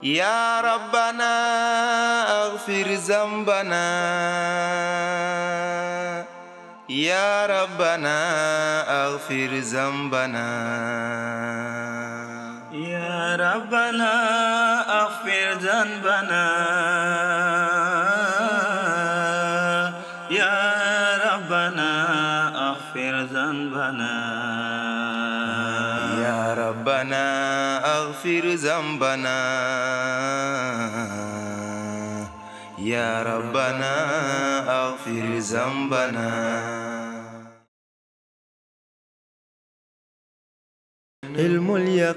يا ربنا اغفر ذنبنا يا ربنا اغفر ذنبنا يا ربنا اغفر ذنبنا يا ربنا اغفر ذنبنا يا ربنا اغفر ذنبنا يا ربنا اغفر ذنبنا.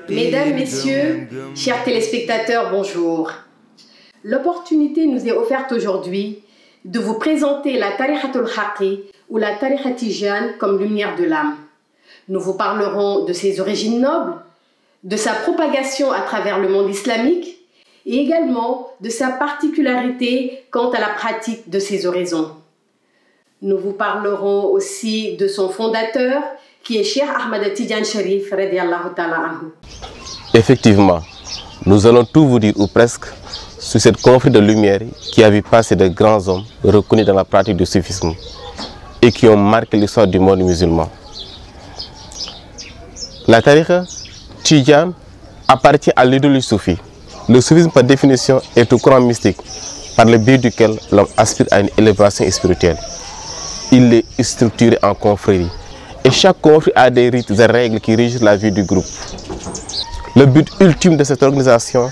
Mesdames, Messieurs, chers téléspectateurs, bonjour. L'opportunité nous est offerte aujourd'hui de vous présenter la Tariqatul Haqi ou la Tariqa Tijane comme lumière de l'âme. Nous vous parlerons de ses origines nobles, de sa propagation à travers le monde islamique et également de sa particularité quant à la pratique de ses oraisons. Nous vous parlerons aussi de son fondateur qui est Cheikh Ahmad Tidiane Cherif radiyallahu ta'ala anhu. Effectivement, nous allons tout vous dire ou presque sur cette confrérie de lumière qui a vu passer de grands hommes reconnus dans la pratique du soufisme et qui ont marqué l'histoire du monde musulman. La tariqa Tidjane appartient à l'idéologie soufie. Le soufisme par définition est un courant mystique par le biais duquel l'homme aspire à une élévation spirituelle. Il est structuré en confréries et chaque confrérie a des rites et règles qui régissent la vie du groupe. Le but ultime de cette organisation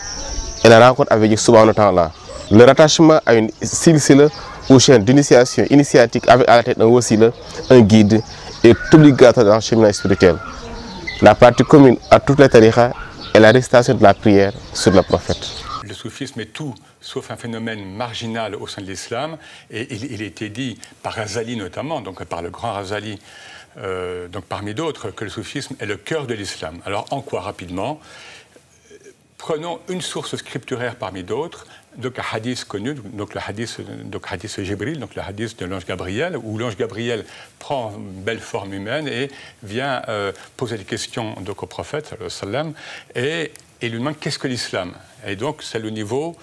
est la rencontre avec Dieu subhanahu wa ta'ala. Le rattachement à une silsila ou chaîne d'initiation initiatique avec à la tête un wasila, un guide, est obligatoire dans le chemin spirituel. La partie commune à toutes les tariqas est la récitation de la prière sur le prophète. Le soufisme est tout sauf un phénomène marginal au sein de l'islam, et il a été dit par Ghazali notamment, donc par le grand Ghazali, donc parmi d'autres, que le soufisme est le cœur de l'islam. Alors en quoi rapidement? Prenons une source scripturaire parmi d'autres, donc un hadith connu, donc le hadith Jibril, donc le hadith de l'ange Gabriel, où l'ange Gabriel prend une belle forme humaine et vient poser des questions donc, au prophète, sallam, et lui demande qu'est-ce que l'islam. Et donc c'est le niveau,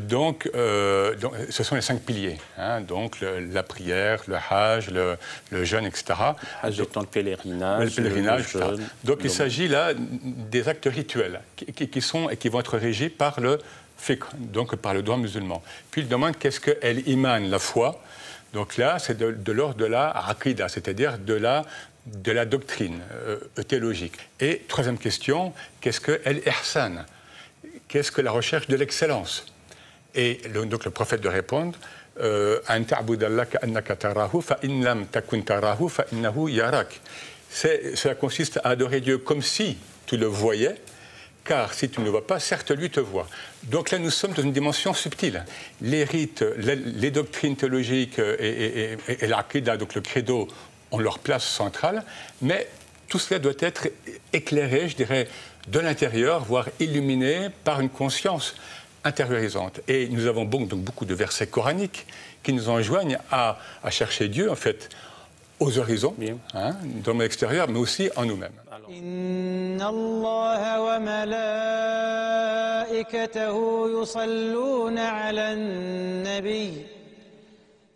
donc, ce sont les 5 piliers, hein, donc la prière, le hajj, le jeûne, etc. Le pèlerinage, le pèlerinage, le jeûne, donc il s'agit là des actes rituels qui vont être régis par le fiqh, donc par le droit musulman. Puis il demande qu'est-ce que l'iman, la foi. Donc là, c'est de l'ordre de la aqida, c'est-à-dire de la doctrine théologique. Et troisième question, qu'est-ce que l'ihsan? Qu'est-ce que la recherche de l'excellence? Et donc le prophète de répondre An ta'budallah ka'annaka tarahu fa in lam takun tarahu fa innahu yarak. Cela consiste à adorer Dieu comme si tu le voyais, car si tu ne le vois pas, certes lui te voit. Donc là nous sommes dans une dimension subtile. Les rites, les doctrines théologiques et l'aqida, donc le credo, ont leur place centrale, mais tout cela doit être éclairé, je dirais, de l'intérieur, voire illuminé par une conscience intériorisante. Et nous avons donc beaucoup de versets coraniques qui nous enjoignent à chercher Dieu, en fait, aux horizons, hein, dans le monde extérieur, mais aussi en nous-mêmes. Inna Allah wa malaikatahu yusalluna ala nabi.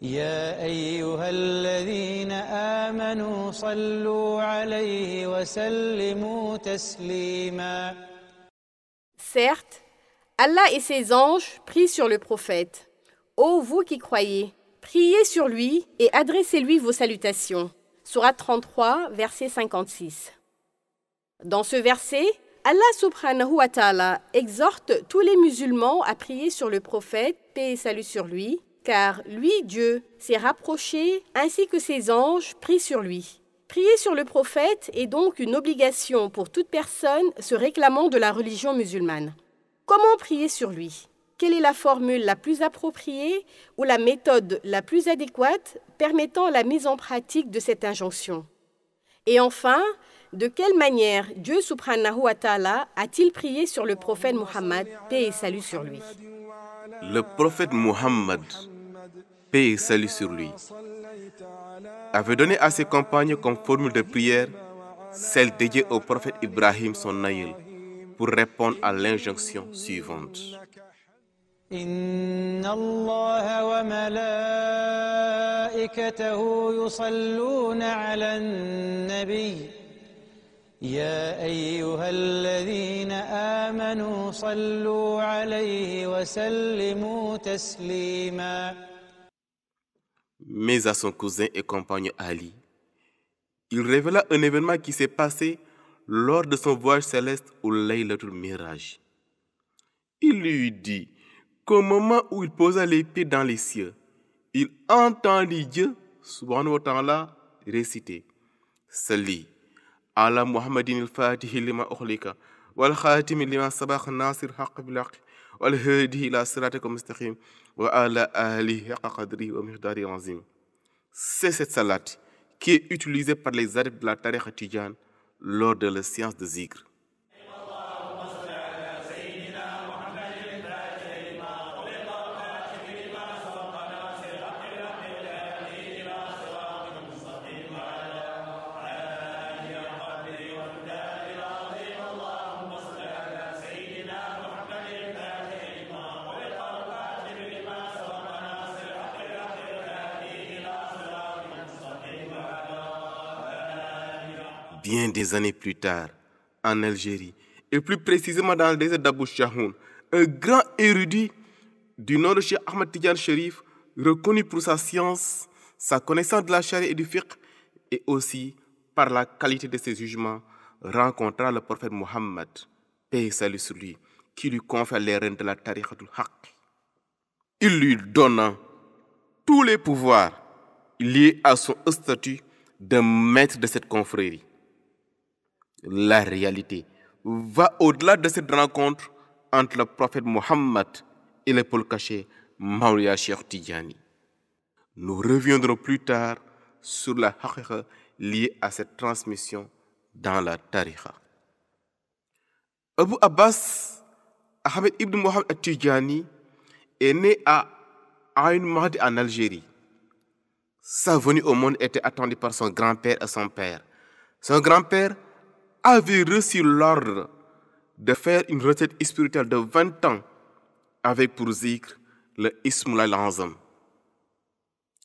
يا أيها الذين آمنوا صلوا عليه وسلموا تسليما. Certes, Allah et ses anges prient sur le prophète. Ô vous qui croyez, priez sur lui et adressez-lui vos salutations. Sourate 33, verset 56. Dans ce verset, Allah subhanahu wa ta'ala exhorte tous les musulmans à prier sur le prophète, paix et salut sur lui, car lui, Dieu, s'est rapproché ainsi que ses anges prient sur lui. Prier sur le prophète est donc une obligation pour toute personne se réclamant de la religion musulmane. Comment prier sur lui? Quelle est la formule la plus appropriée ou la méthode la plus adéquate permettant la mise en pratique de cette injonction? Et enfin, de quelle manière Dieu subhanahu wa ta'ala a-t-il prié sur le prophète Muhammad, paix et salut sur lui? Le prophète Muhammad, paix et salut sur lui, avait donné à ses compagnons comme formule de prière celle dédiée au prophète Ibrahim, son aïeul. pour répondre à l'injonction suivante. إن الله وملائكته يصلون على النبي يا أيها الذين آمنوا صلوا عليه وسلموا تسليما. Mais à son cousin et compagnon Ali, il révéla un événement qui s'est passé lors de son voyage céleste au Laylatul Miraj. Il lui dit qu'au moment où il posa les pieds dans les cieux, il entendit Dieu, subhanahu wa ta'ala, réciter Salli ala Muhammadin al-Fatihi lima ukhlika wal khatimi lima sabaq nasir haqq bil haqq wal hadi ila siratika mustaqim wa ala alihi haqqa qadrihi wa miqdarihi azim. C'est cette salat qui est utilisée par les adeptes de la tariqa Tidjane lors de la séance de zikr. Bien des années plus tard, en Algérie, et plus précisément dans le désert d'Abou Chahoun, un grand érudit du nom de Cheikh Ahmed Tidjane Chérif, reconnu pour sa science, sa connaissance de la charia et du fiqh, et aussi par la qualité de ses jugements, rencontra le prophète Mohammed, paix et salut sur lui, qui lui confia les rênes de la tariqatul haqq. Il lui donna tous les pouvoirs liés à son statut de maître de cette confrérie. La réalité va au-delà de cette rencontre entre le prophète Mohammed et l'épaule cachée Mawliya Cheikh Tidjani. Nous reviendrons plus tard sur la haqiqa liée à cette transmission dans la tariqa. Abu Abbas Ahmed ibn Mohammed Tidjani est né à Aïn Mahdi en Algérie. Sa venue au monde était attendue par son grand-père et son père. Son grand-père avait reçu l'ordre de faire une retraite spirituelle de 20 ans avec pour zikr le Ismul al-Azam.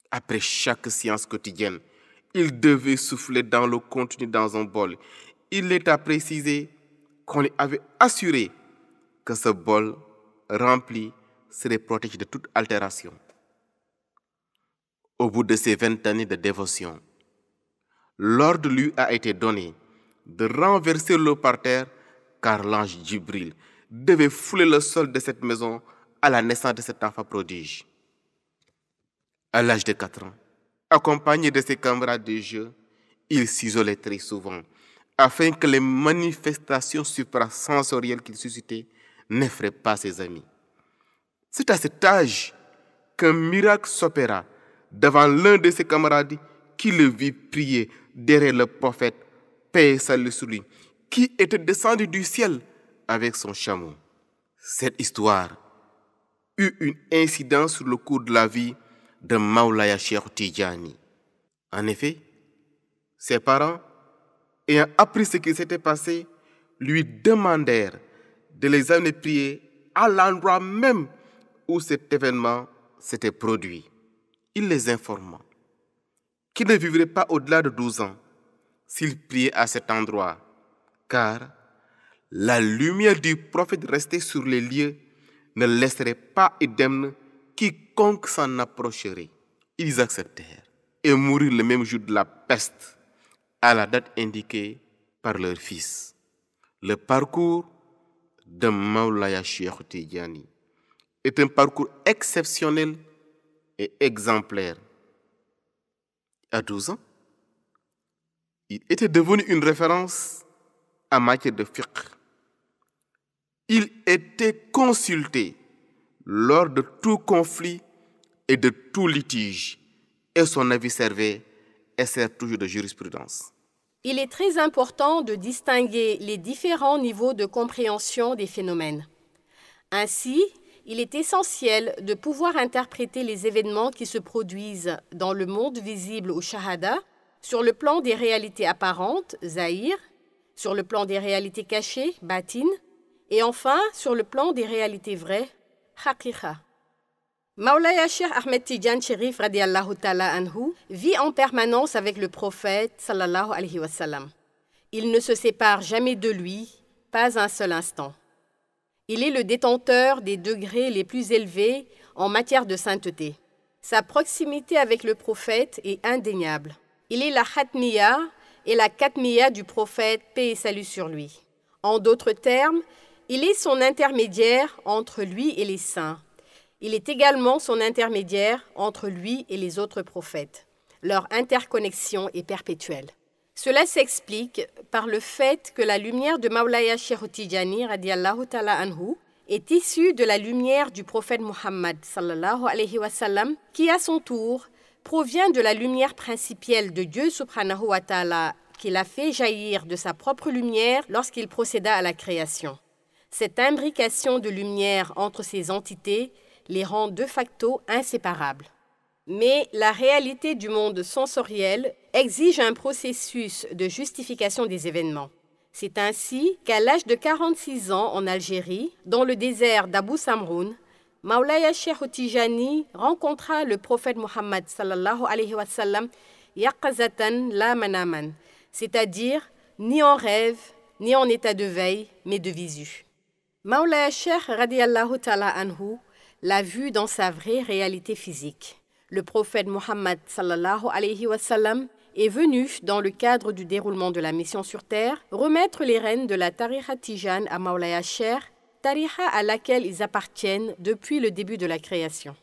Après chaque séance quotidienne, il devait souffler dans l'eau contenue dans un bol. Il est à préciser qu'on lui avait assuré que ce bol rempli serait protégé de toute altération. Au bout de ces 20 années de dévotion, l'ordre lui a été donné de renverser l'eau par terre, car l'ange Djibril devait fouler le sol de cette maison à la naissance de cet enfant prodige. À l'âge de 4 ans, accompagné de ses camarades de jeu, il s'isolait très souvent, afin que les manifestations suprasensorielles qu'il suscitait n'effraient pas ses amis. C'est à cet âge qu'un miracle s'opéra devant l'un de ses camarades qui le vit prier derrière le prophète, paix et salut sur lui, qui était descendu du ciel avec son chameau. Cette histoire eut une incidence sur le cours de la vie de Mawlaya Cheikh Tidjani. En effet, ses parents, ayant appris ce qui s'était passé, lui demandèrent de les amener prier à l'endroit même où cet événement s'était produit. Il les informa qu'il ne vivrait pas au-delà de 12 ans s'il priait à cet endroit, car la lumière du prophète restée sur les lieux ne laisserait pas indemne quiconque s'en approcherait. Ils acceptèrent et moururent le même jour de la peste, à la date indiquée par leur fils. Le parcours de Mawlaya Cheikh Tidjani est un parcours exceptionnel et exemplaire. À 12 ans, il était devenu une référence en matière de fiqh. Il était consulté lors de tout conflit et de tout litige, et son avis servait et sert toujours de jurisprudence. Il est très important de distinguer les différents niveaux de compréhension des phénomènes. Ainsi, il est essentiel de pouvoir interpréter les événements qui se produisent dans le monde visible au shahada, sur le plan des réalités apparentes, zahir, sur le plan des réalités cachées, batin, Et enfin, sur le plan des réalités vraies, haqiqa. Maulaya Cheikh Ahmed Tidiane Chérif radiallahu ta'ala anhu vit en permanence avec le prophète sallallahu alayhi wa sallam. Il ne se sépare jamais de lui, pas un seul instant. Il est le détenteur des degrés les plus élevés en matière de sainteté. Sa proximité avec le prophète est indéniable. Il est la khatmiya et la katmiya du prophète, paix et salut sur lui. En d'autres termes, il est son intermédiaire entre lui et les saints. Il est également son intermédiaire entre lui et les autres prophètes. Leur interconnexion est perpétuelle. Cela s'explique par le fait que la lumière de Maulaya Cheikh Tidjani radiallahu ta'ala anhu est issue de la lumière du prophète Muhammad sallallahu alayhi wa sallam qui à son tour provient de la lumière principielle de Dieu subhanahu wa ta'ala qu'il a fait jaillir de sa propre lumière lorsqu'il procéda à la création. Cette imbrication de lumière entre ces entités les rend de facto inséparables. Mais la réalité du monde sensoriel exige un processus de justification des événements. C'est ainsi qu'à l'âge de 46 ans en Algérie, dans le désert d'Abou Samroun, Maulaya Cheikh Tidjani rencontra le prophète Muhammad sallallahu alayhi wa sallam yaqazatan la manaman, c'est-à-dire ni en rêve, ni en état de veille, mais de visu. Maulaya Cheikh radiallahu ta'ala anhu l'a vu dans sa vraie réalité physique. Le prophète Muhammad sallallahu alayhi wa sallam est venu, dans le cadre du déroulement de la mission sur terre, remettre les rênes de la tariqa Tijane à Maulaya Cheikh, tariqa à laquelle ils appartiennent depuis le début de la création.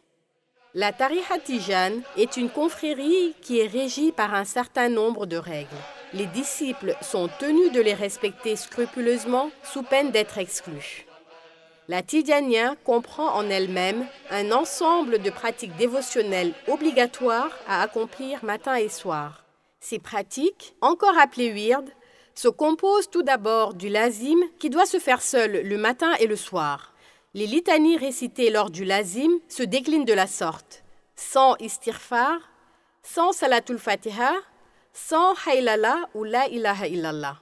La tariqa Tijane est une confrérie qui est régie par un certain nombre de règles. Les disciples sont tenus de les respecter scrupuleusement sous peine d'être exclus. La Tidjania comprend en elle-même un ensemble de pratiques dévotionnelles obligatoires à accomplir matin et soir. Ces pratiques, encore appelées wird, se composent tout d'abord du lazim qui doit se faire seul le matin et le soir. Les litanies récitées lors du lazim se déclinent de la sorte: sans istighfar, sans salatul fatiha, sans haylala ou la ilaha illallah.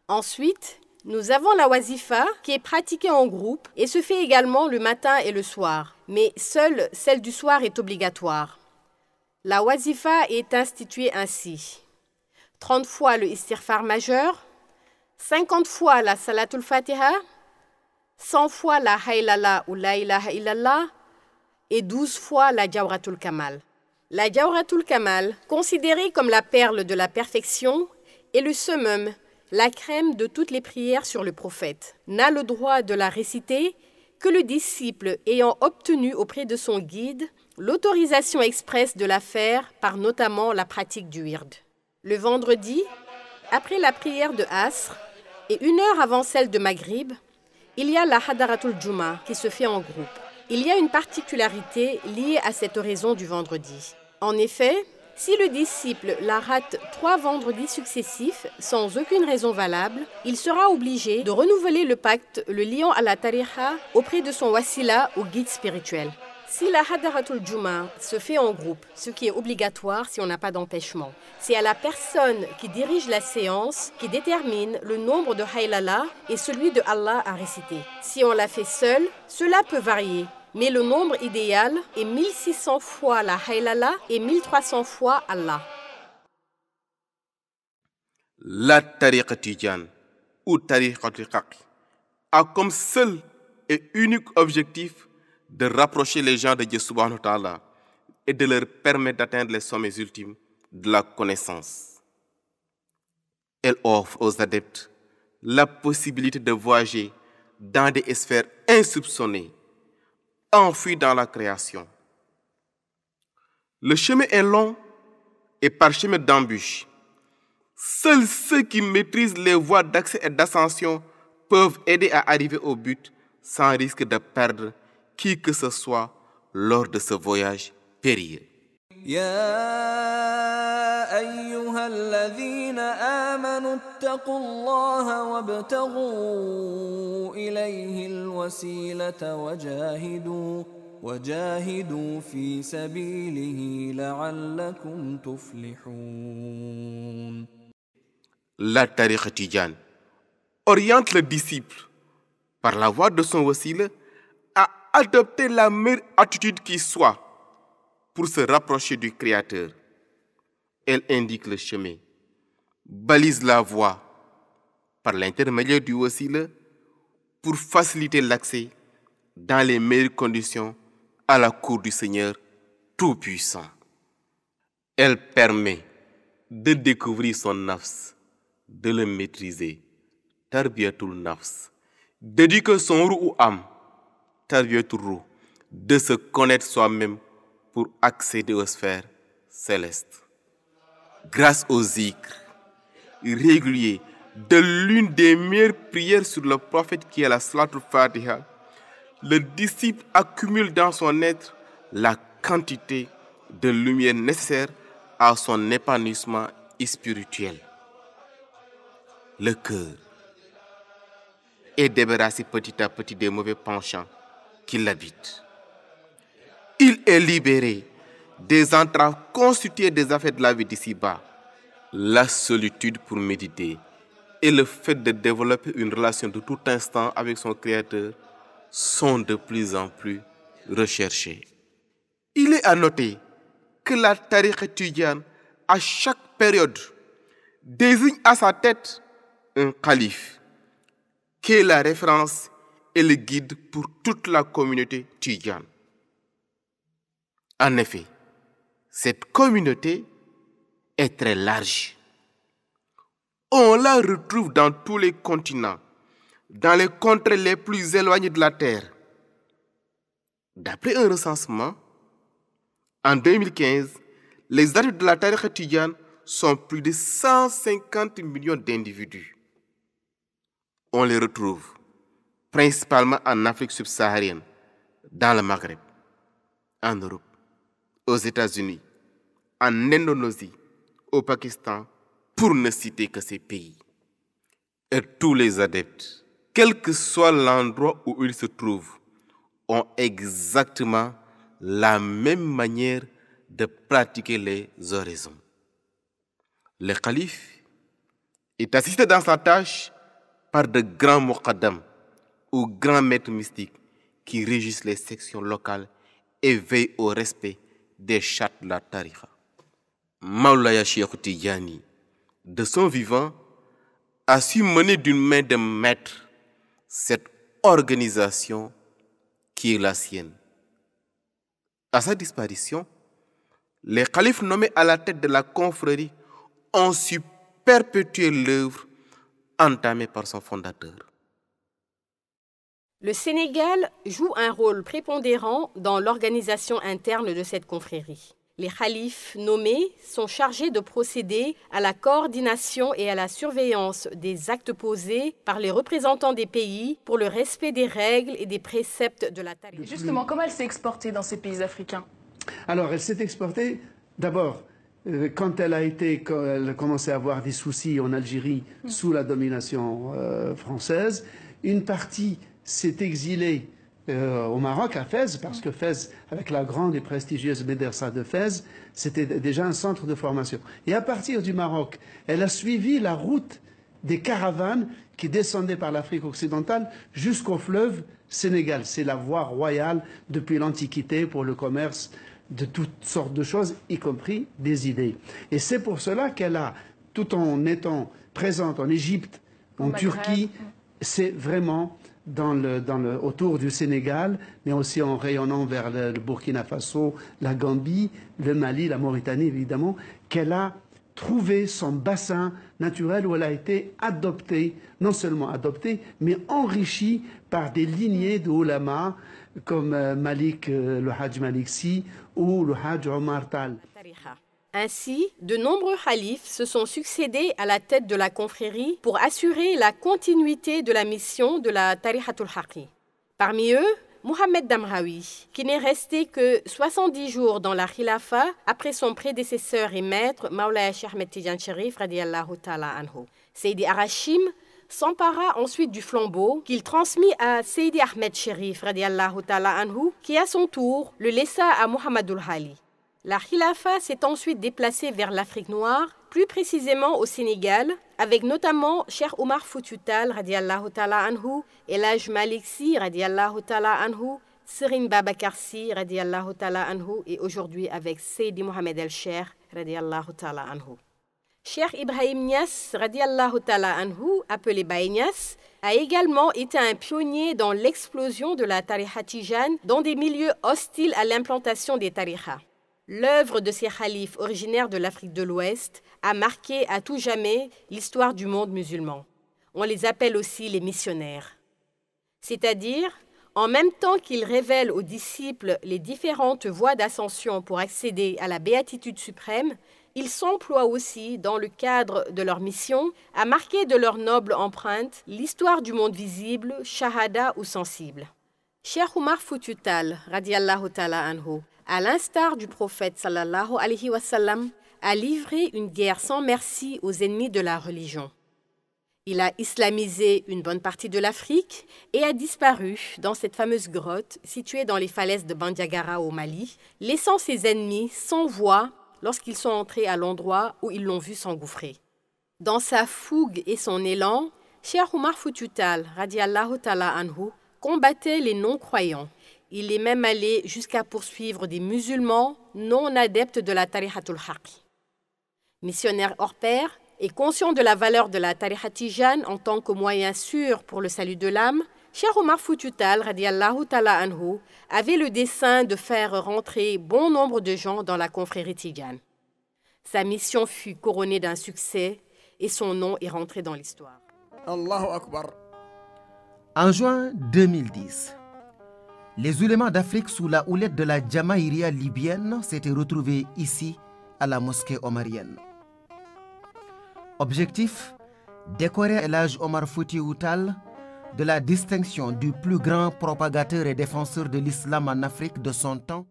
Ensuite, nous avons la wazifa qui est pratiquée en groupe et se fait également le matin et le soir, mais seule celle du soir est obligatoire. La wazifa est instituée ainsi: 30 fois le istighfar majeur, 50 fois la salatul fatiha, 100 fois la haylala ou la ilaha illallah et 12 fois la jawratul kamal. La jawratul kamal, considérée comme la perle de la perfection, est le summum, la crème de toutes les prières sur le prophète, n'a le droit de la réciter que le disciple ayant obtenu auprès de son guide l'autorisation expresse de la faire par notamment la pratique du wird. Le vendredi, après la prière de Asr et 1 heure avant celle de Maghrib, il y a la Hadaratul Juma qui se fait en groupe. Il y a une particularité liée à cette oraison du vendredi. En effet, si le disciple la rate 3 vendredis successifs sans aucune raison valable, il sera obligé de renouveler le pacte le liant à la tariqa auprès de son wasila ou guide spirituel. Si la Hadaratul Juma se fait en groupe, ce qui est obligatoire si on n'a pas d'empêchement, c'est à la personne qui dirige la séance qui détermine le nombre de haylala et celui de Allah à réciter. Si on la fait seule, cela peut varier. Mais le nombre idéal est 1600 fois la haylala et 1300 fois Allah. La tariqa Tidjane ou tariqa Riqaq a comme seul et unique objectif de rapprocher les gens de Dieu subhanahu wa ta'ala et de leur permettre d'atteindre les sommets ultimes de la connaissance. Elle offre aux adeptes la possibilité de voyager dans des sphères insoupçonnées, enfouies dans la création. Le chemin est long et parsemé d'embûches. Seuls ceux qui maîtrisent les voies d'accès et d'ascension peuvent aider à arriver au but sans risque de perdre qui que ce soit lors de ce voyage périlleux. يا أيها الذين آمنوا اتقوا الله وابتغوا إليه الوسيلة وجاهدوا في سبيله لعلكم تفلحون. La tariqa Tidjane oriente le disciple par la voie de son wasila, à adopter la meilleure attitude qui soit pour se rapprocher du Créateur. Elle indique le chemin, balise la voie par l'intermédiaire du wasila pour faciliter l'accès dans les meilleures conditions à la cour du Seigneur Tout-Puissant. Elle permet de découvrir son nafs, de le maîtriser, tarbiyatul nafs, d'éduquer son ruh ou âme, tarbiyatul ruh, de se connaître soi-même pour accéder aux sphères célestes. Grâce au zikr régulier de l'une des meilleures prières sur le prophète qui est la Salatul Fatiha, le disciple accumule dans son être la quantité de lumière nécessaire à son épanouissement spirituel. Le cœur est débarrassé petit à petit des mauvais penchants qui l'habitent. Il est libéré des entraves constituées des affaires de la vie d'ici-bas, la solitude pour méditer et le fait de développer une relation de tout instant avec son Créateur sont de plus en plus recherchés. Il est à noter que la tariqa tidjane, à chaque période, désigne à sa tête un calife, qui est la référence et le guide pour toute la communauté tidjane. En effet, cette communauté est très large. On la retrouve dans tous les continents, dans les contrées les plus éloignées de la Terre. D'après un recensement, en 2015, les adeptes de la tariqa tidjane sont plus de 150 millions d'individus. On les retrouve principalement en Afrique subsaharienne, dans le Maghreb, en Europe, aux États-Unis, en Indonésie, au Pakistan, pour ne citer que ces pays. Et tous les adeptes, quel que soit l'endroit où ils se trouvent, ont exactement la même manière de pratiquer les oraisons. Le calife est assisté dans sa tâche par de grands muqaddam ou grands maîtres mystiques qui régissent les sections locales et veillent au respect des chartes de la tariqa. Maulaya Cheikh Tidjani, de son vivant, a su mener d'une main de maître cette organisation qui est la sienne. À sa disparition, les califes nommés à la tête de la confrérie ont su perpétuer l'œuvre entamée par son fondateur. Le Sénégal joue un rôle prépondérant dans l'organisation interne de cette confrérie. Les khalifes nommés sont chargés de procéder à la coordination et à la surveillance des actes posés par les représentants des pays pour le respect des règles et des préceptes de la tariqa. Justement, comment elle s'est exportée dans ces pays africains? Alors, elle s'est exportée d'abord quand elle a commencé à avoir des soucis en Algérie sous la domination française. Une partie s'est exilée au Maroc, à Fès, parce que Fès, avec la grande et prestigieuse Médersa de Fès, c'était déjà un centre de formation. Et à partir du Maroc, elle a suivi la route des caravanes qui descendaient par l'Afrique occidentale jusqu'au fleuve Sénégal. C'est la voie royale depuis l'Antiquité pour le commerce de toutes sortes de choses, y compris des idées. Et c'est pour cela qu'elle a, tout en étant présente en Égypte, en Turquie, c'est vraiment autour du Sénégal, mais aussi en rayonnant vers le Burkina Faso, la Gambie, le Mali, la Mauritanie évidemment, qu'elle a trouvé son bassin naturel où elle a été adoptée, non seulement adoptée, mais enrichie par des lignées de ulama comme le Hajj Malik Sy ou le Hajj Omar Tal. Ainsi, de nombreux khalifes se sont succédés à la tête de la confrérie pour assurer la continuité de la mission de la Tariqatul Haqi. Parmi eux, Mohamed Damraoui, qui n'est resté que 70 jours dans la khilafa après son prédécesseur et maître, Maulaya Cheikh Ahmed Tidjane Cherif radiyallahu ta'ala anhu. Seydi Arachim s'empara ensuite du flambeau qu'il transmit à Seydi Ahmed Cherif radiyallahu ta'ala anhu, qui à son tour le laissa à Mohamedul Hali. La khilafa s'est ensuite déplacée vers l'Afrique noire plus précisément au Sénégal, avec notamment Cheikh Omar Foutiyou Tall radiallahu ta'ala anhu, El Hadj Malick Sy radiallahu ta'ala anhu, Serigne Babacar Sy radiallahu ta'ala anhu et aujourd'hui avec Seydi Mohamed El Cheikh radiallahu ta'ala anhu. Cheikh Ibrahim Niass radiallahu ta'ala anhu, appelé Baye Niass, a également été un pionnier dans l'explosion de la tariqa tijane dans des milieux hostiles à l'implantation des tariqas. L'œuvre de ces khalifes originaires de l'Afrique de l'Ouest a marqué à tout jamais l'histoire du monde musulman. On les appelle aussi les missionnaires. C'est-à-dire, en même temps qu'ils révèlent aux disciples les différentes voies d'ascension pour accéder à la béatitude suprême, ils s'emploient aussi, dans le cadre de leur mission, à marquer de leur noble empreinte l'histoire du monde visible, shahada ou sensible. Cheikh Omar Foutiyou Tall, radiallahu ta'ala anhu, à l'instar du prophète sallallahu alayhi wa sallam, a livré une guerre sans merci aux ennemis de la religion. Il a islamisé une bonne partie de l'Afrique et a disparu dans cette fameuse grotte située dans les falaises de Bandiagara au Mali, laissant ses ennemis sans voix lorsqu'ils sont entrés à l'endroit où ils l'ont vu s'engouffrer. Dans sa fougue et son élan, Cheikh Omar Foutiyou Tall, radiallahu ta'ala anhu, combattait les non-croyants. Il est même allé jusqu'à poursuivre des musulmans non adeptes de la tariqatul haqq. Missionnaire hors pair et conscient de la valeur de la tariqa tijane en tant que moyen sûr pour le salut de l'âme, Cheikh Omar Foutiyou Tall, radiallahu ta'ala anhu, avait le dessein de faire rentrer bon nombre de gens dans la confrérie tijane. Sa mission fut couronnée d'un succès et son nom est rentré dans l'histoire. Allahu Akbar. En juin 2010, les ulémas d'Afrique sous la houlette de la Jamaïria libyenne s'étaient retrouvés ici, à la mosquée omarienne. Objectif, décorer El Hadj Omar Foutiyou Tall de la distinction du plus grand propagateur et défenseur de l'islam en Afrique de son temps.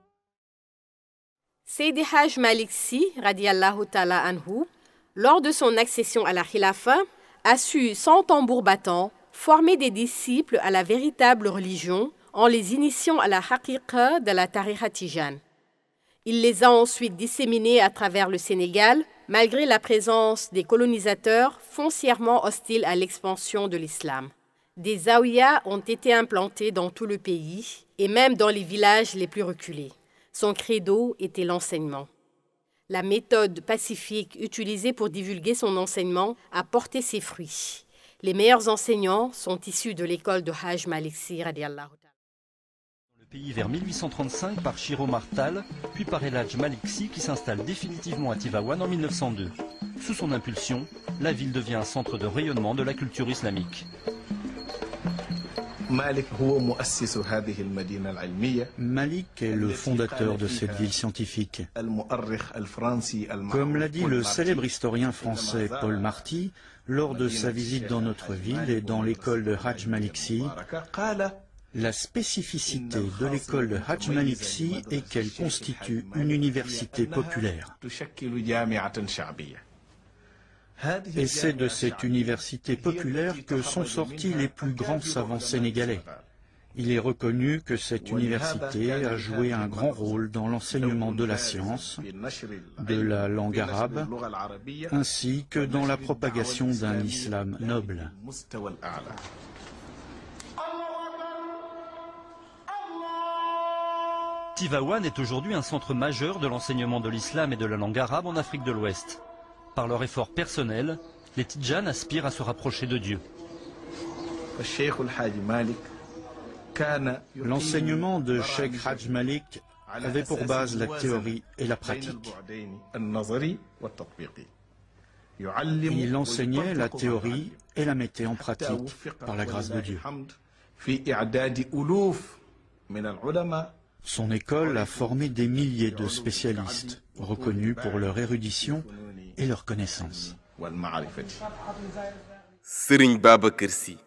Seydi Hadj Malick Sy, radiallahu ta'ala anhu, lors de son accession à la khilafa, a su, sans tambour battant, former des disciples à la véritable religion en les initiant à la haqiqa de la tariqa tijane. Il les a ensuite disséminés à travers le Sénégal, malgré la présence des colonisateurs foncièrement hostiles à l'expansion de l'islam. Des zawiyas ont été implantés dans tout le pays et même dans les villages les plus reculés. Son credo était l'enseignement. La méthode pacifique utilisée pour divulguer son enseignement a porté ses fruits. Les meilleurs enseignants sont issus de l'école de Hadj Malick Sy radiallahu ta'ala. Le pays vers 1835 par Cheikh Omar Tall, puis par El Hadj Malick Sy qui s'installe définitivement à Tivaouane en 1902. Sous son impulsion, la ville devient un centre de rayonnement de la culture islamique. Malik est le fondateur de cette ville scientifique. Comme l'a dit le célèbre historien français Paul Marty lors de sa visite dans notre ville et dans l'école de Hadj Malick Sy, la spécificité de l'école de Hadj Malick Sy est qu'elle constitue une université populaire. Et c'est de cette université populaire que sont sortis les plus grands savants sénégalais. Il est reconnu que cette université a joué un grand rôle dans l'enseignement de la science, de la langue arabe, ainsi que dans la propagation d'un islam noble. Tivaouane est aujourd'hui un centre majeur de l'enseignement de l'islam et de la langue arabe en Afrique de l'Ouest. Par leur effort personnel, les Tidjanes aspirent à se rapprocher de Dieu. L'enseignement de Cheikh Hadj Malick avait pour base la théorie et la pratique. Il enseignait la théorie et la mettait en pratique par la grâce de Dieu. Son école a formé des milliers de spécialistes, reconnus pour leur érudition et leur connaissance. Serigne Babacar Sy,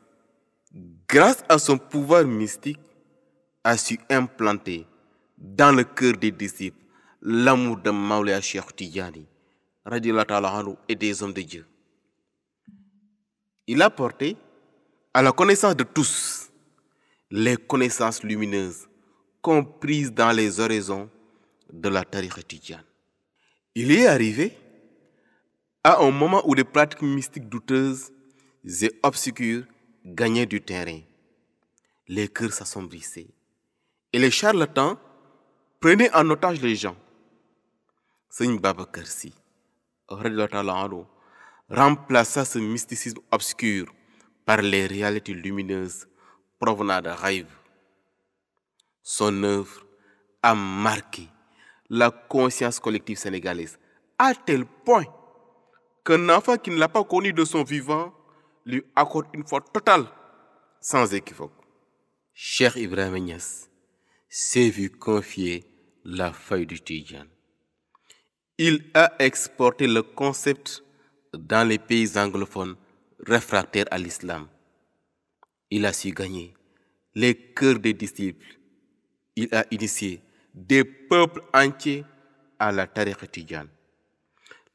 grâce à son pouvoir mystique, a su implanter dans le cœur des disciples l'amour de Mawlaya Cheikh Tidiane, radiallahu ta'ala anhu, et des hommes de Dieu. Il a porté à la connaissance de tous les connaissances lumineuses comprises dans les oraisons de la tariqa Tidiane. Il est arrivé À un moment où les pratiques mystiques douteuses et obscures gagnaient du terrain, les cœurs s'assombrissaient et les charlatans prenaient en otage les gens. Seigneur Babacar Sy remplaça ce mysticisme obscur par les réalités lumineuses provenant de rêves. Son œuvre a marqué la conscience collective sénégalaise à tel point qu'un enfant qui ne l'a pas connu de son vivant lui accorde une foi totale, sans équivoque. Cheikh Ibrahima Niass s'est vu confier la feuille du Tidjane. Il a exporté le concept dans les pays anglophones réfractaires à l'islam. Il a su gagner les cœurs des disciples. Il a initié des peuples entiers à la tariqa Tidjane.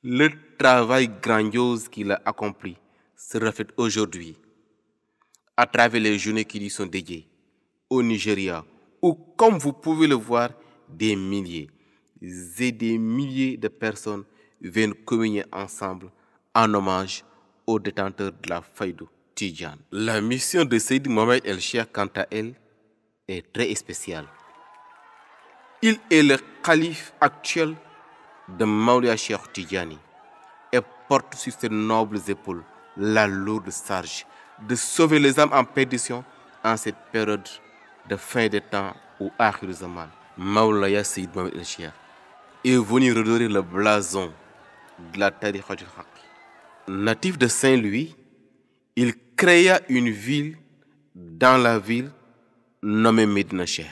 Le travail grandiose qu'il a accompli se reflète aujourd'hui à travers les journées qui lui sont dédiées au Nigeria, où, comme vous pouvez le voir, des milliers et des milliers de personnes viennent communier ensemble en hommage aux détenteurs de la Fayda Tidjane. La mission de Seydi Mohamed El Cheikh, quant à elle, est très spéciale. Il est le calife actuel de Mawlaya Cheikh Tidjani et porte sur ses nobles épaules la lourde charge de sauver les âmes en perdition en cette période de fin des temps ou Akhir Zaman. Mawlaya Seydi Mohamed El Cheikh est venu redorer le blason de la tariqa du Haq. Natif de Saint-Louis, il créa une ville dans la ville nommée Medina Cheikh.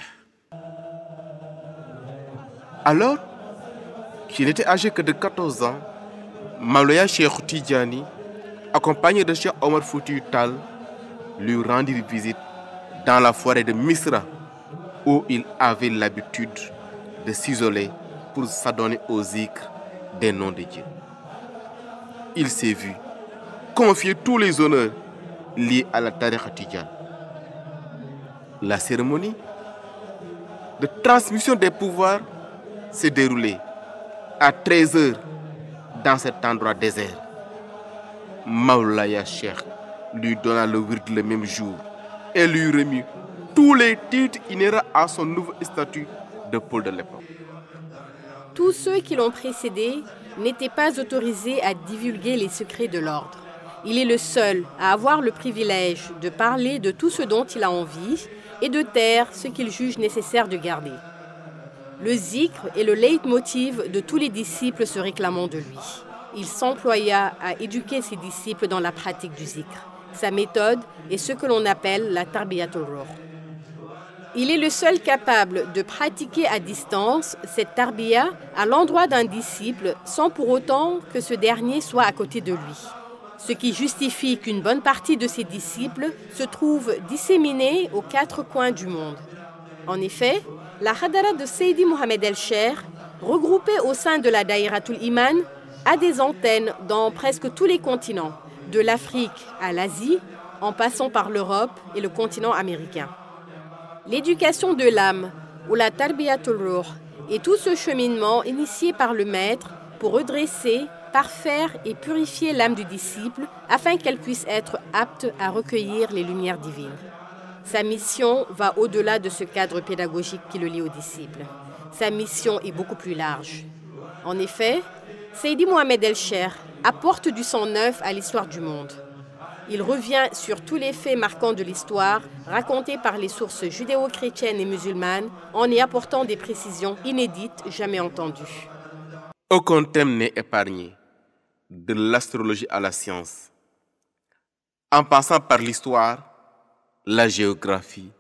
Alors qu'il n'était âgé que de 14 ans, Mawlaya Cheikh Tidjani, accompagné de Cheikh Omar Foutiyou Tall, lui rendit visite dans la forêt de Misra, où il avait l'habitude de s'isoler pour s'adonner aux zikr des noms de Dieu. Il s'est vu confier tous les honneurs liés à la tariqa Tidjane. La cérémonie de transmission des pouvoirs s'est déroulée à 13h dans cet endroit désert. Mawlaya Cheikh lui donna le wird le même jour et lui remit tous les titres inhérents à son nouveau statut de pôle de l'époque. Tous ceux qui l'ont précédé n'étaient pas autorisés à divulguer les secrets de l'ordre. Il est le seul à avoir le privilège de parler de tout ce dont il a envie et de taire ce qu'il juge nécessaire de garder. Le zikr est le leitmotiv de tous les disciples se réclamant de lui. Il s'employa à éduquer ses disciples dans la pratique du zikr. Sa méthode est ce que l'on appelle la tarbiyatul ruh. Il est le seul capable de pratiquer à distance cette tarbiya à l'endroit d'un disciple sans pour autant que ce dernier soit à côté de lui. Ce qui justifie qu'une bonne partie de ses disciples se trouvent disséminés aux 4 coins du monde. En effet, la Hadara de Seydi Mohamed El Cheikh, regroupée au sein de la Daïratul Iman, a des antennes dans presque tous les continents, de l'Afrique à l'Asie, en passant par l'Europe et le continent américain. L'éducation de l'âme, ou la tarbiyatul ruh, est tout ce cheminement initié par le maître pour redresser, parfaire et purifier l'âme du disciple afin qu'elle puisse être apte à recueillir les lumières divines. Sa mission va au-delà de ce cadre pédagogique qui le lie aux disciples. Sa mission est beaucoup plus large. En effet, Seydi Mohamed El Cheikh apporte du sang neuf à l'histoire du monde. Il revient sur tous les faits marquants de l'histoire racontés par les sources judéo-chrétiennes et musulmanes en y apportant des précisions inédites jamais entendues. Aucun thème n'est épargné, de l'astrologie à la science, en passant par l'histoire, la géographie,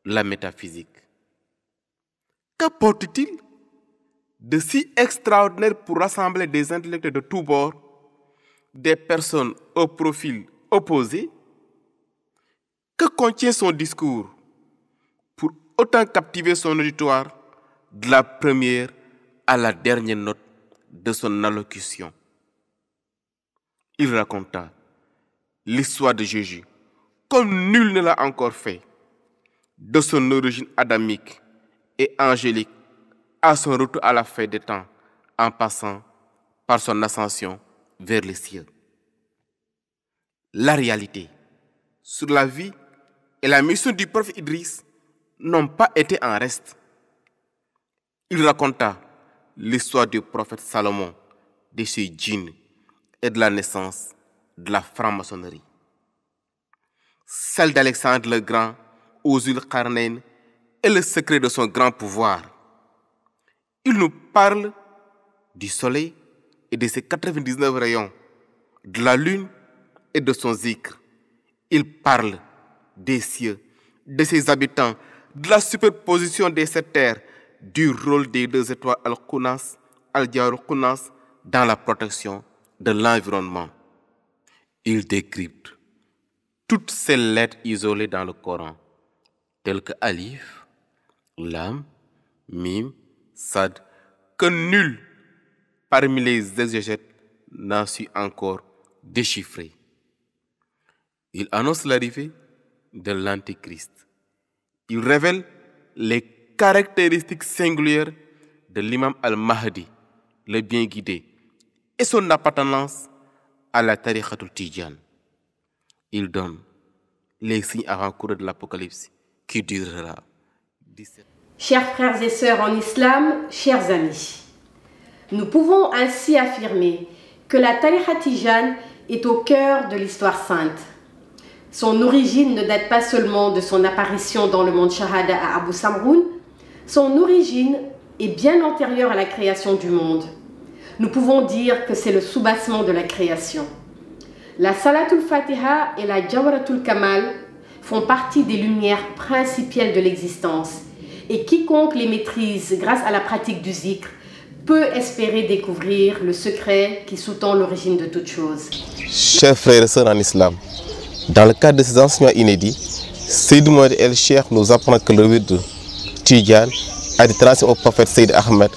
la métaphysique. Qu'apporte-t-il de si extraordinaire pour rassembler des intellectuels de tous bords, des personnes au profil opposé? Que contient son discours pour autant captiver son auditoire de la première à la dernière note de son allocution? Il raconta l'histoire de Jésus comme nul ne l'a encore fait, de son origine adamique et angélique à son retour à la fin des temps, en passant par son ascension vers les cieux. La réalité sur la vie et la mission du prophète Idriss n'ont pas été en reste. Il raconta l'histoire du prophète Salomon, de ses djinns et de la naissance de la franc-maçonnerie. Celle d'Alexandre le Grand aux Zulqarnain et le secret de son grand pouvoir. Il nous parle du soleil et de ses 99 rayons, de la lune et de son zikr. Il parle des cieux, de ses habitants, de la superposition des sept terres, du rôle des deux étoiles Al-Qunas, Al-Diar-Qunas dans la protection de l'environnement. Il décrypte toutes ces lettres isolées dans le Coran, telles que Alif, Lam, Mim, Sad, que nul parmi les exégètes n'a su encore déchiffrer. Il annonce l'arrivée de l'Antéchrist. Il révèle les caractéristiques singulières de l'imam al-Mahdi, le bien guidé, et son appartenance à la Tariqatul Tijan. Il donne les signes avant-coureurs de l'Apocalypse qui durera 17. Chers frères et sœurs en islam, chers amis, nous pouvons ainsi affirmer que la Tariqa Tijan est au cœur de l'histoire sainte. Son origine ne date pas seulement de son apparition dans le monde Shahada à Abu Samroun, son origine est bien antérieure à la création du monde. Nous pouvons dire que c'est le soubassement de la création. La Salatul Fatiha et la Jawharatul Kamal font partie des lumières principielles de l'existence et quiconque les maîtrise grâce à la pratique du zikr peut espérer découvrir le secret qui sous-tend l'origine de toute chose. Chers frères et sœurs en islam, dans le cadre de ces enseignements inédits, Seyd Mohamed El Cheikh nous apprend que le wird Tidjan a été transmis au prophète Seyd Ahmed,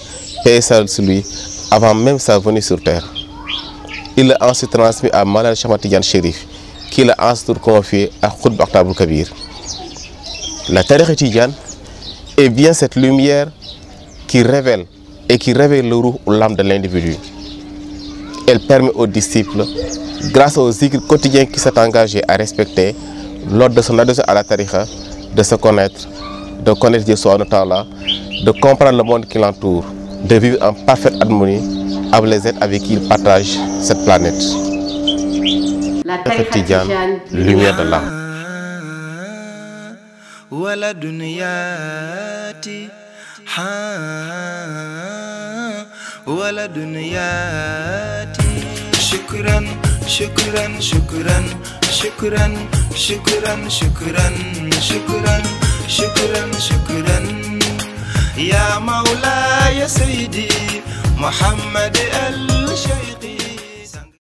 paix et salut sur lui, avant même sa venue sur terre. Il l'a ensuite transmis à Malal Cheikh Tidjan Chérif, qui l'a ensuite confié à Khutb Akhtabul Kabir. La Tariqa Tidjan est bien cette lumière qui révèle le ruh ou l'âme de l'individu. Elle permet aux disciples, grâce aux zikr quotidiens qui s'est engagé à respecter lors de son adhésion à la Tariqa, de se connaître, de connaître Dieu subhanahu wa ta'ala, de comprendre le monde qui l'entoure, de vivre en parfaite harmonie avec les êtres avec qui il partage cette planète. La Tariqa Tijan, lumière de l'âme. شكرا شكرا شكرا شكرا شكرا شكرا شكرا شكرا شكرا يا مولاي سيدي محمد